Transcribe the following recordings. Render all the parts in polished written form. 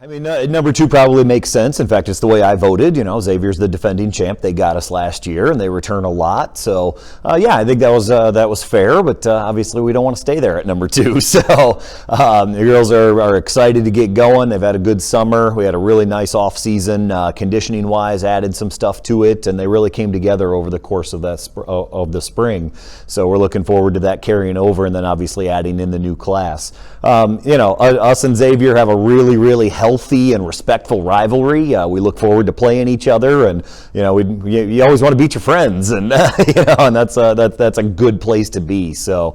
I mean, number 2 probably makes sense. In fact, it's the way I voted. You know, Xavier's the defending champ. They got us last year, and they return a lot. So, yeah, I think that was fair. But obviously, we don't want to stay there at number 2. So, the girls are excited to get going. They've had a good summer. We had a really nice off season, conditioning-wise. Added some stuff to it, and they really came together over the course of the spring. So, we're looking forward to that carrying over, and then obviously adding in the new class. You know, us and Xavier have a really healthy and respectful rivalry. We look forward to playing each other, and you know, you always want to beat your friends, and you know, and that's a good place to be. So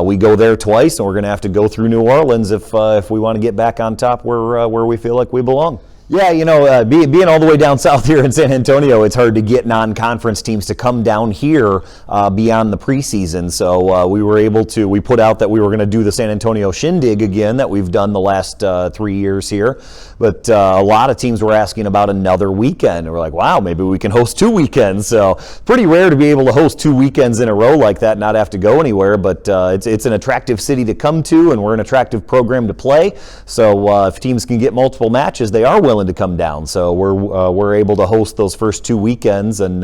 we go there twice, and we're going to have to go through New Orleans if we want to get back on top where we feel like we belong. Yeah, you know, being all the way down south here in San Antonio, it's hard to get non-conference teams to come down here beyond the preseason. So we put out that we were going to do the San Antonio Shindig again that we've done the last 3 years here. But a lot of teams were asking about another weekend. And we're like, wow, maybe we can host 2 weekends. So pretty rare to be able to host 2 weekends in a row like that, not have to go anywhere. But it's an attractive city to come to, and we're an attractive program to play. So if teams can get multiple matches, they are willing to come down. So we're able to host those first 2 weekends, and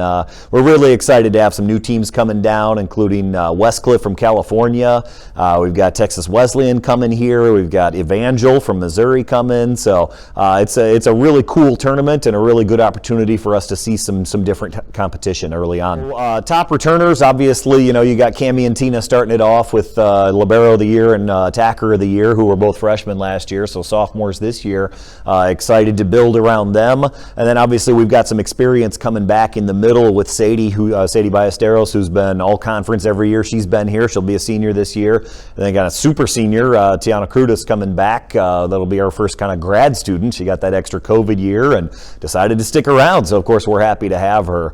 we're really excited to have some new teams coming down, including Westcliff from California. We've got Texas Wesleyan coming here. We've got Evangel from Missouri coming. So it's a really cool tournament and a really good opportunity for us to see some different competition early on. Top returners, obviously, you know, you got Cammie and Tina starting it off with Libero of the Year and Attacker of the Year, who were both freshmen last year, so sophomores this year. Excited to build around them. And then obviously we've got some experience coming back in the middle with Sadie Ballesteros, who's been all conference every year she's been here. She'll be a senior this year. And then got a super senior, Tiana Crudas, coming back. That'll be our first kind of grad student. She got that extra COVID year and decided to stick around. So of course we're happy to have her.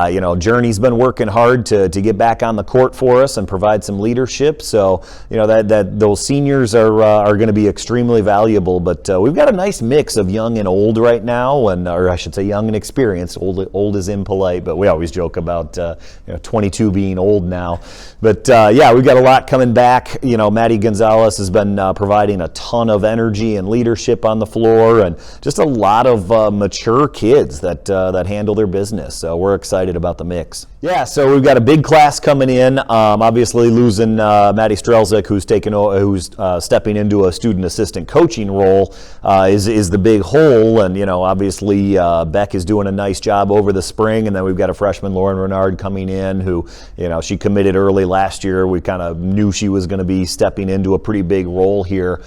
You know, Journey's been working hard to get back on the court for us and provide some leadership. So, you know, that those seniors are going to be extremely valuable. But we've got a nice mix of young and old right now, or I should say young and experienced. Old is impolite, but we always joke about 22 being old now. But yeah, we've got a lot coming back. You know, Maddie Gonzalez has been providing a ton of energy and leadership on the floor, and just a lot of mature kids that handle their business. So we're excited about the mix. Yeah, so we've got a big class coming in. Obviously losing Maddie Strelzik, who's stepping into a student assistant coaching role, is the big hole. And you know, obviously Beck is doing a nice job over the spring, and then we've got a freshman, Lauren Renard, coming in, who, you know, she committed early last year. We kind of knew she was going to be stepping into a pretty big role here,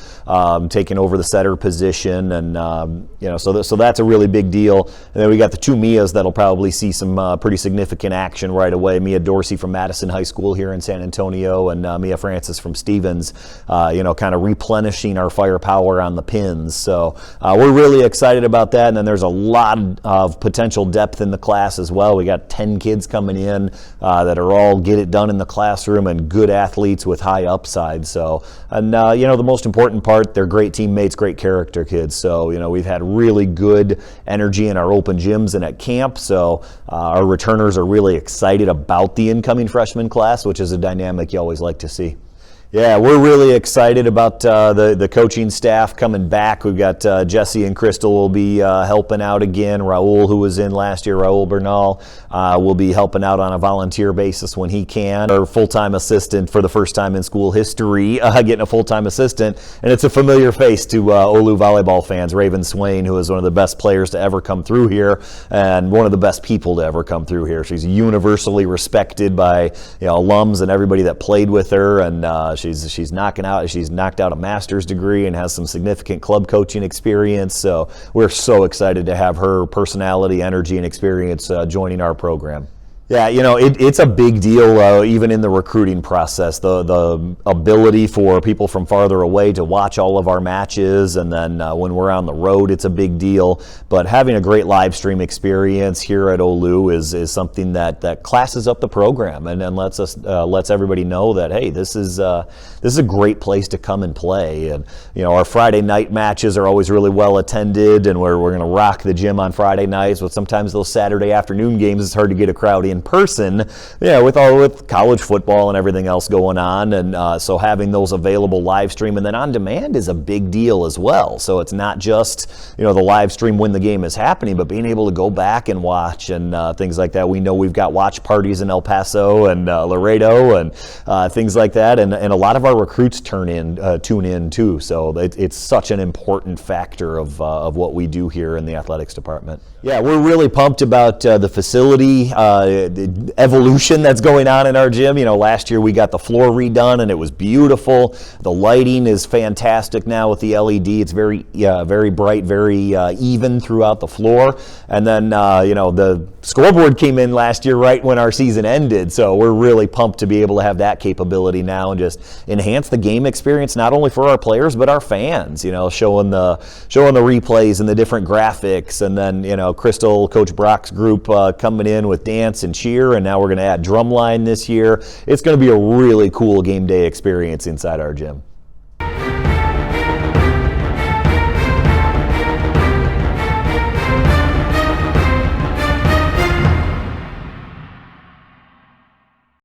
taking over the setter position, and you know, so that's a really big deal. And then we got the 2 Mias that'll probably see some pretty significant action right away. Mia Dorsey from Madison High School here in San Antonio, and Mia Francis from Stevens. You know, kind of replenishing our firepower on the pins. So we're really excited about that. And then there's a lot of potential depth in the class as well. We got 10 kids coming in that are all get it done in the classroom and good athletes with high upside. So, and you know, the most important part, they're great teammates, great character kids. So, you know, we've had really good energy in our open gyms and at camp. So our returners are really excited about the incoming freshman class, which is a dynamic you always like to see. Yeah, we're really excited about the coaching staff coming back. We've got Jesse and Crystal will be helping out again. Raul, who was in last year, Raul Bernal, will be helping out on a volunteer basis when he can. Our full-time assistant for the first time in school history, getting a full-time assistant, and it's a familiar face to OLLU Volleyball fans. Raven Swain, who is one of the best players to ever come through here, and one of the best people to ever come through here. She's universally respected by, you know, alums and everybody that played with her, and she's knocked out a master's degree and has some significant club coaching experience. So we're so excited to have her personality, energy, and experience joining our program. Yeah, you know, it's a big deal even in the recruiting process. The ability for people from farther away to watch all of our matches, and then when we're on the road, it's a big deal. But having a great live stream experience here at OLLU is something that classes up the program and lets everybody know that, hey, this is a great place to come and play. And you know, our Friday night matches are always really well attended, and we're going to rock the gym on Friday nights. But sometimes those Saturday afternoon games, it's hard to get a crowd in in person, with college football and everything else going on. And so having those available live stream and then on demand is a big deal as well. So it's not just, the live stream when the game is happening, but being able to go back and watch and things like that. We know we've got watch parties in El Paso and Laredo and things like that. And a lot of our recruits tune in too. So it's such an important factor of what we do here in the athletics department. Yeah, we're really pumped about the facility the evolution that's going on in our gym. Last year we got the floor redone and it was beautiful. The lighting is fantastic now with the LED. It's very bright, very even throughout the floor. And then the scoreboard came in last year right when our season ended. So we're really pumped to be able to have that capability now and just enhance the game experience not only for our players but our fans. Showing the replays and the different graphics, and then Crystal, Coach Brock's group coming in with dance and cheer, and now we're going to add Drumline this year. It's going to be a really cool game day experience inside our gym.